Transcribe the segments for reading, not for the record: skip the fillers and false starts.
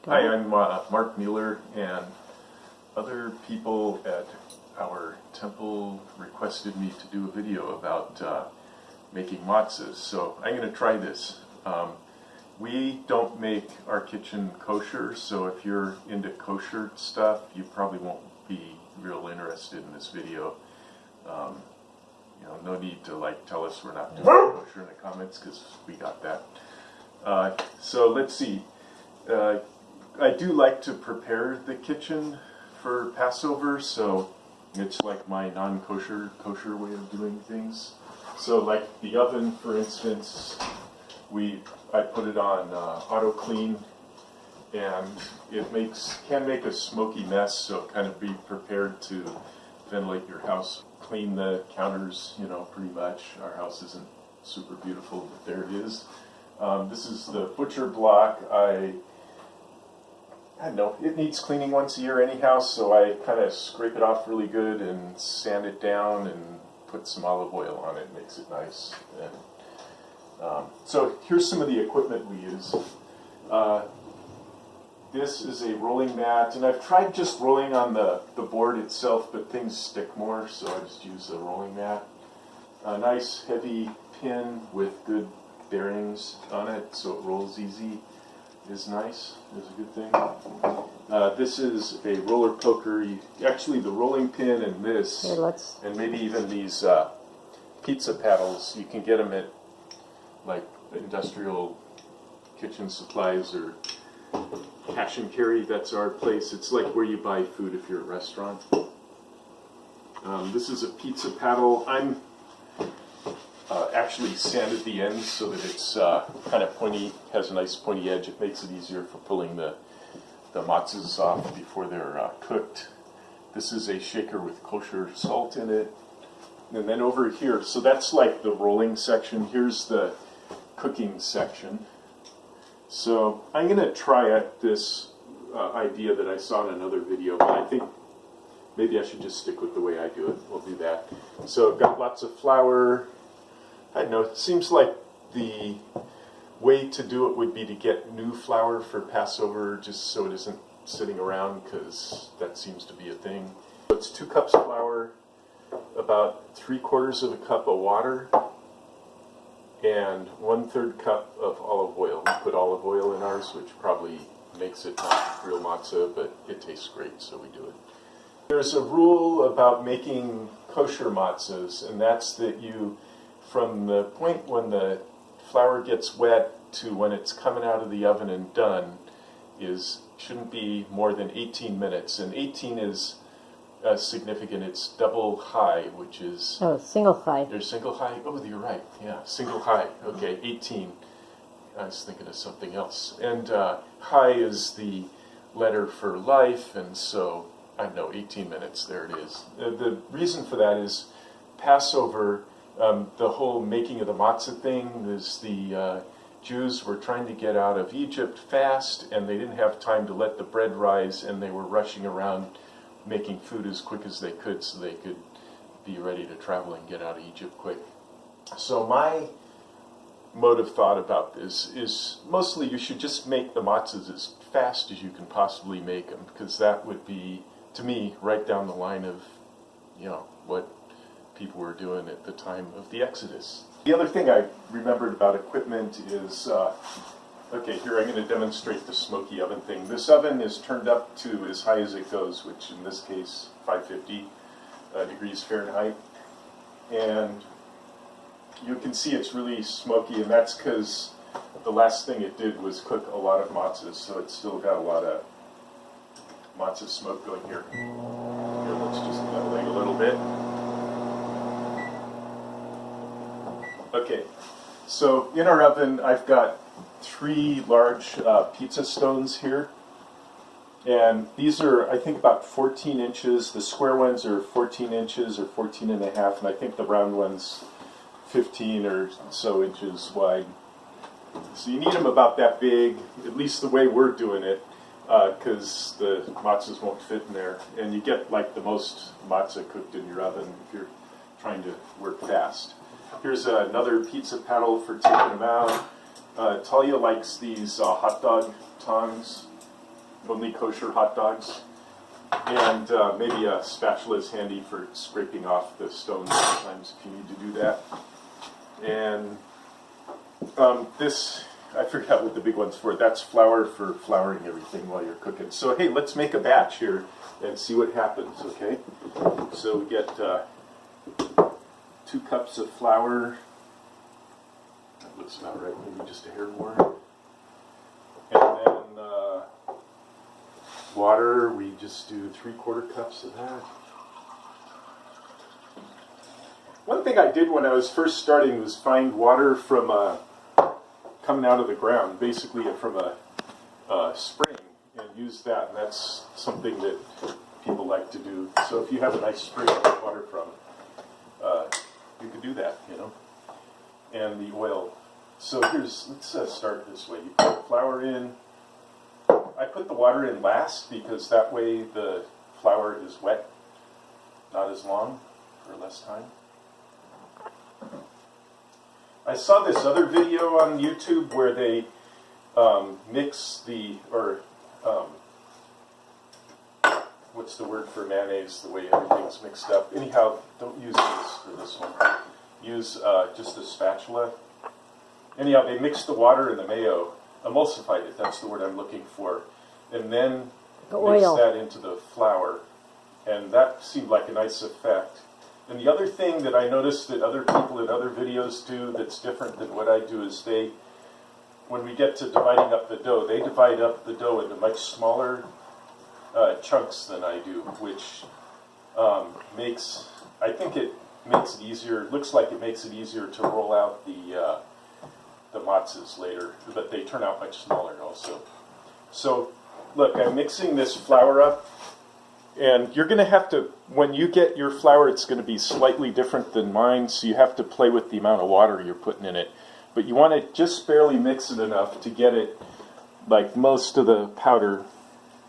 Hi, I'm Mark Mueller, and other people at our temple requested me to do a video about making matzahs, so I'm going to try this. We don't make our kitchen kosher, so if you're into kosher stuff, you probably won't be real interested in this video. No need to tell us we're not doing kosher in the comments, because we got that. So let's see. I do like to prepare the kitchen for Passover, so it's like my non-kosher way of doing things. So like the oven, for instance, I put it on auto clean, and it can make a smoky mess, so kind of be prepared to ventilate your house. Clean the counters, pretty much. Our house isn't super beautiful, but there it is. This is the butcher block. I don't know, it needs cleaning once a year anyhow, so I kind of scrape it off really good and sand it down and put some olive oil on it. Makes it nice. And so here's some of the equipment we use. This is a rolling mat, and I've tried just rolling on the board itself, but things stick more, so I just use the rolling mat. A nice heavy pin with good bearings on it, so it rolls easy. Is nice, is a good thing. This is a roller poker. Actually, the rolling pin and this, here, and maybe even these pizza paddles, you can get them at like industrial kitchen supplies or cash and carry. That's our place. It's like where you buy food if you're at a restaurant. This is a pizza paddle. I'm actually sanded the ends so that it's kind of pointy, has a nice pointy edge. It makes it easier for pulling the matzahs off before they're cooked. This is a shaker with kosher salt in it. And then over here, so that's like the rolling section. Here's the cooking section. So I'm going to try out this idea that I saw in another video, but I think maybe I should just stick with the way I do it. We'll do that. So I've got lots of flour. I don't know, it seems like the way to do it would be to get new flour for Passover, just so it isn't sitting around, because that seems to be a thing. So it's 2 cups of flour, about 3/4 of a cup of water, and 1/3 cup of olive oil. We put olive oil in ours, which probably makes it not real matzah, but it tastes great, so we do it. There's a rule about making kosher matzahs, and that's that from the point when the flour gets wet to when it's coming out of the oven and done shouldn't be more than 18 minutes. And 18 is significant. It's double high, which is... Oh, single high. There's single high? Oh, you're right. Yeah, single high. Okay, 18. I was thinking of something else. And high is the letter for life, and so, I don't know, 18 minutes. There it is. The reason for that is Passover... the whole making of the matzah thing is the Jews were trying to get out of Egypt fast, and they didn't have time to let the bread rise, and they were rushing around making food as quick as they could so they could be ready to travel and get out of Egypt quick. So my mode of thought about this is mostly you should just make the matzahs as fast as you can possibly make them, because that would be, to me, right down the line of, what people were doing at the time of the Exodus. The other thing I remembered about equipment is, okay, here I'm going to demonstrate the smoky oven thing. This oven is turned up to as high as it goes, which in this case, 550 degrees Fahrenheit. And you can see it's really smoky, and that's because the last thing it did was cook a lot of matzahs, so it's still got a lot of matzah smoke going here. Here, let's just ventilate a little bit. Okay, so in our oven, I've got 3 large pizza stones here. And these are, I think, about 14 inches. The square ones are 14 inches or 14 and a half, and I think the round one's 15 or so inches wide. So you need them about that big, at least the way we're doing it, because the matzahs won't fit in there. And you get like the most matzah cooked in your oven if you're trying to work fast. Here's another pizza paddle for taking them out. Talia likes these hot dog tongs. only kosher hot dogs. And maybe a spatula is handy for scraping off the stones sometimes if you need to do that. And this, I forgot what the big one's for. That's flour for flouring everything while you're cooking. So hey, let's make a batch here and see what happens, okay? So we get 2 cups of flour. That looks about right, maybe just a hair more. And then water, we just do 3/4 cups of that. One thing I did when I was first starting was find water from coming out of the ground, basically from a spring, and use that. And that's something that people like to do. So if you have a nice spring to get water from, you could do that, you know. And the oil. So let's start this way. You put flour in. I put the water in last because that way the flour is wet, not as long, for less time. I saw this other video on YouTube where they mix what's the word for mayonnaise, the way everything's mixed up. Anyhow, don't use this for this one. Use just a spatula. Anyhow, they mixed the water and the mayo, emulsified it, that's the word I'm looking for, and then mix that into the flour. And that seemed like a nice effect. And the other thing that I noticed that other people in other videos do that's different than what I do is when we get to dividing up the dough, they divide up the dough into much smaller chunks than I do, which I think it makes it easier, looks like it makes it easier to roll out the matzahs later, but they turn out much smaller also. So look, I'm mixing this flour up, and you're going to have to, when you get your flour, it's going to be slightly different than mine, so you have to play with the amount of water you're putting in it. But you want to just barely mix it enough to get it, like most of the powder,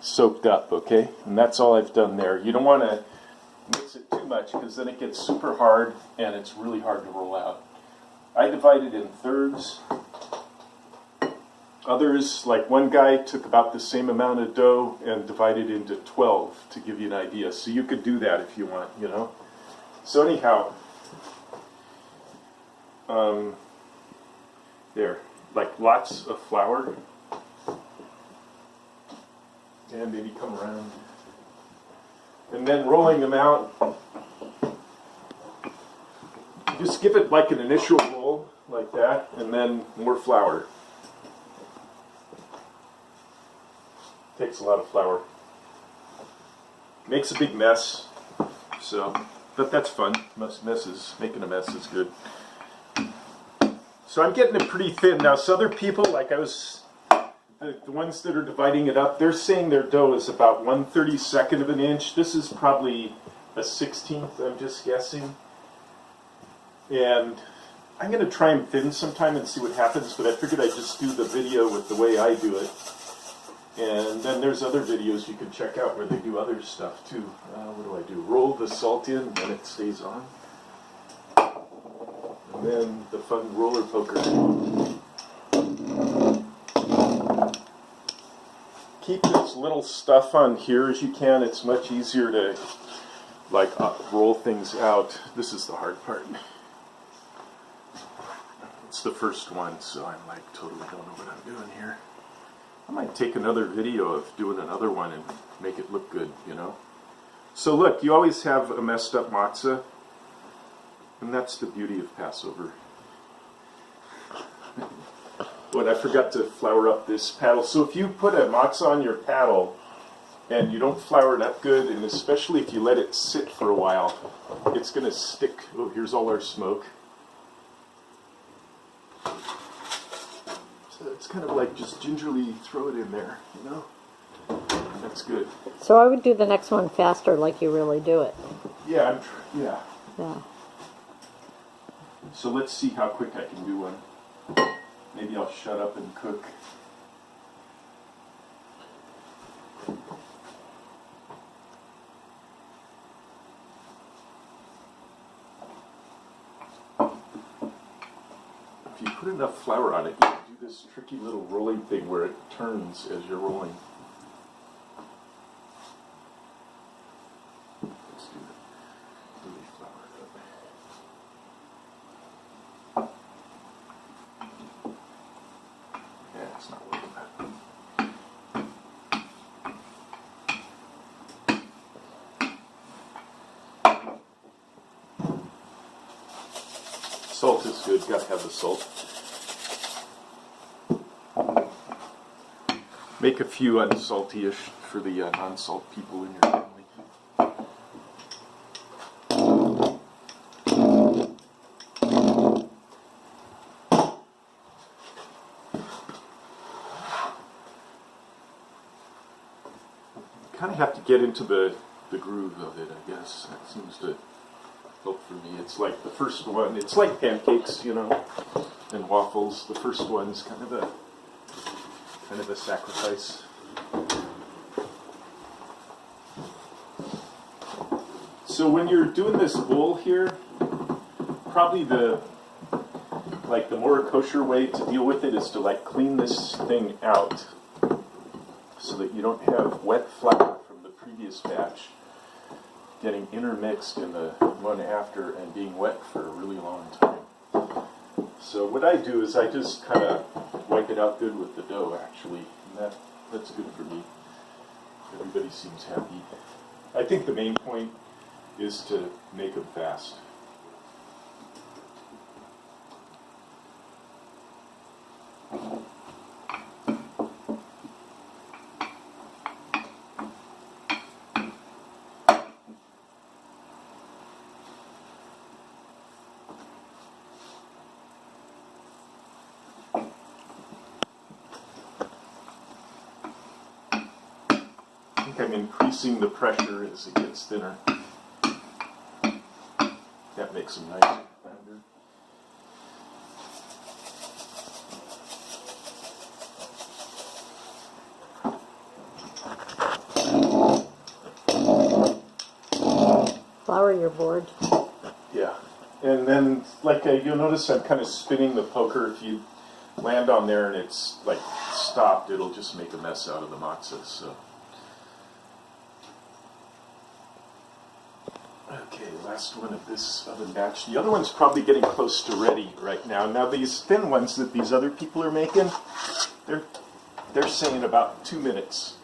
soaked up, okay? And that's all I've done there. You don't want to mix it too much because then it gets super hard and it's really hard to roll out. I divide it in thirds. Others, like one guy, took about the same amount of dough and divided it into 12 to give you an idea. So you could do that if you want, you know. So anyhow, there, like lots of flour. And maybe come around. And then rolling them out, just give it like an initial roll, like that, and then more flour. Takes a lot of flour. Makes a big mess, but that's fun. Making a mess is good. So I'm getting it pretty thin. Now, so other people, like the ones that are dividing it up, they're saying their dough is about 1/32 of an inch. This is probably a 1/16, I'm just guessing. And I'm going to try them thin sometime and see what happens, but I figured I'd just do the video with the way I do it. And then there's other videos you can check out where they do other stuff too. What do? Roll the salt in and it stays on. And then the fun roller poker. Keep as little stuff on here as you can. It's much easier to roll things out. This is the hard part. It's the first one, so I'm totally don't know what I'm doing here. I might take another video of doing another one and make it look good, you know. So look, you always have a messed up matzah, and that's the beauty of Passover. But I forgot to flour up this paddle. So if you put a matzah on your paddle and you don't flour it up good, and especially if you let it sit for a while, it's going to stick. Oh, here's all our smoke. So it's kind of like just gingerly throw it in there, you know? That's good. So I would do the next one faster, like you really do it. Yeah, yeah. Yeah. So let's see how quick I can do one. Maybe I'll shut up and cook. If you put enough flour on it, you can do this tricky little rolling thing where it turns as you're rolling. Salt is good, gotta have the salt. Make a few unsalty-ish for the non-salt people in your family. Kind of have to get into the groove of it, I guess. That seems to help for me. It's like the first one, it's like pancakes, and waffles. The first one's kind of a sacrifice. So when you're doing this bowl here, probably the more kosher way to deal with it is to clean this thing out so that you don't have wet flour from the previous batch getting intermixed in the one after and being wet for a really long time. So what I do is I just kind of wipe it out good with the dough, actually, and that's good for me. Everybody seems happy. I think the main point is to make them fast. I'm increasing the pressure as it gets thinner. That makes them nice and rounder. Flour your board. Yeah. And then, you'll notice I'm kind of spinning the poker. If you land on there and it's, stopped, it'll just make a mess out of the matzah, so. Okay, last one of this oven batch. The other one's probably getting close to ready right now. Now these thin ones that these other people are making, they're saying about 2 minutes.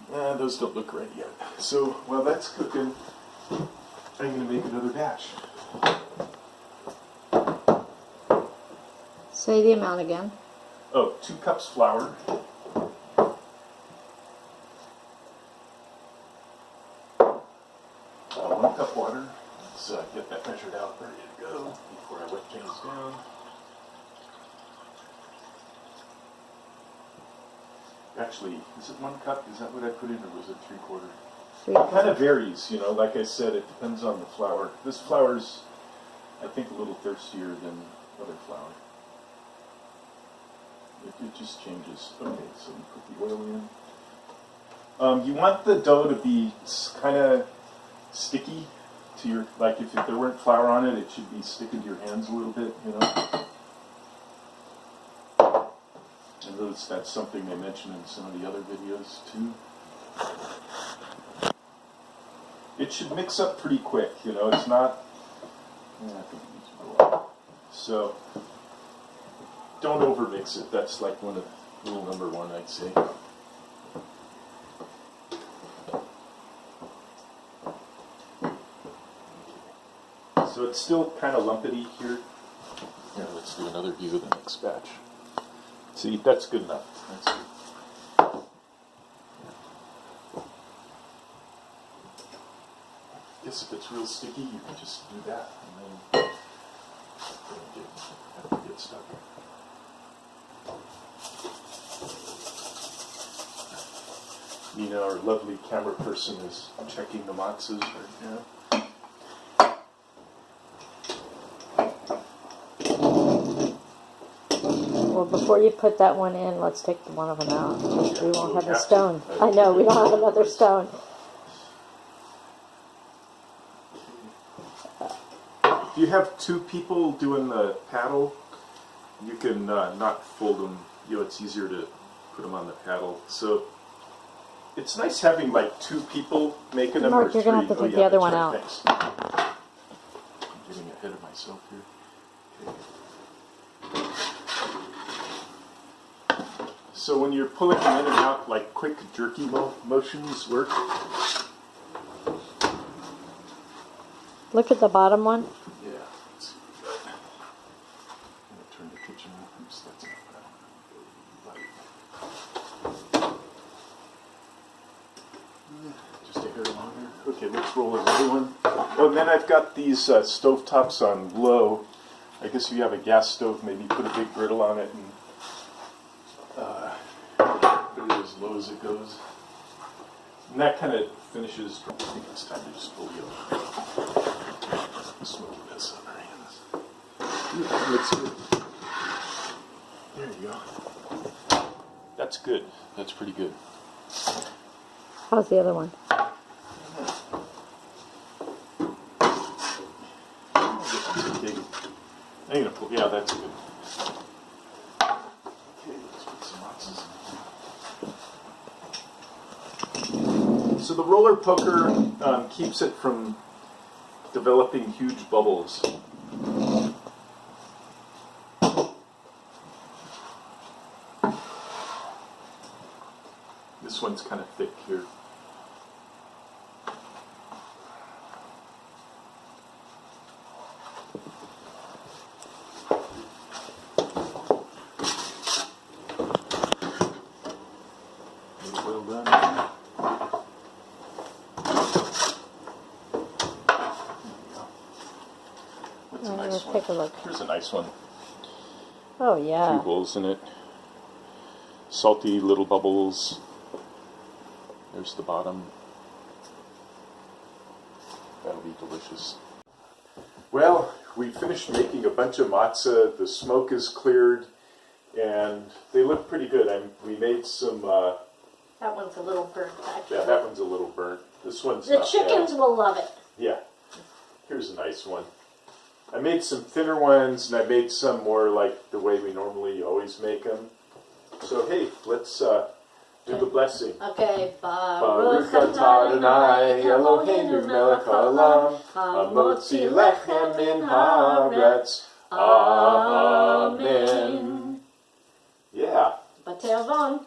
Those don't look ready yet. So while that's cooking, I'm going to make another batch. Say the amount again. Oh, 2 cups flour. 1 cup water. Let's get that measured out, ready to go before I wet things down. Actually, is it 1 cup? Is that what I put in, or was it 3/4? It kind of varies, like I said, it depends on the flour. This flour's, I think, a little thirstier than other flour. It just changes. Okay, so we put the oil in. You want the dough to be kind of sticky to your, if there weren't flour on it, it should be sticking to your hands a little bit, I noticed that's something they mentioned in some of the other videos too. It should mix up pretty quick, it's not, I think it needs more. So, don't over mix it, that's rule number 1, I'd say. So it's still kind of lumpity here. Here, let's do another view of the next batch. See, that's good enough. That's good. I guess if it's real sticky, you can just do that, and then have to get stuck. Nina, our lovely camera person, is checking the matzahs right now. Well, before you put that one in, let's take one of them out. We won't have a stone. I know, we don't have another stone. If you have 2 people doing the paddle, you can not fold them. It's easier to put them on the paddle. So it's nice having 2 people making them. Mark, you're going to have to take the other one out. Thanks. I'm getting ahead of myself here. Okay. So when you're pulling them in and out, quick jerky motions work. Look at the bottom one. Yeah. kitchen. Oops, that's not just a hair longer. Okay, let's roll another one. Oh, and then I've got these stove tops on low. I guess if you have a gas stove, maybe put a big griddle on it and put it as low as it goes. And that kind of finishes. I think it's time to just pull the other. Smoky mess on our hands. Ooh, that looks good. There you go. That's good. That's pretty good. How's the other one? I'm gonna pull. Yeah, that's good. Okay, let's put some matzahs in. So the roller poker keeps it from developing huge bubbles. This one's kind of thick here. Well done. What's a nice Let's one? take a look. Here's a nice one. Oh, A few yeah. holes in it. Salty little bubbles. There's the bottom. That'll be delicious. Well, we finished making a bunch of matzah. The smoke is cleared, and they look pretty good. We made some. That one's a little burnt, actually. Yeah, that one's a little burnt. This one's The not chickens bad. will love it. Yeah. Here's a nice one. I made some thinner ones, and I made some more like the way we normally always make them. So hey, let's do the blessing. Okay. Baruch atah Adonai Eloheinu melech haolam hamotzi lechem min haaretz. Amen. Yeah. Bateavon.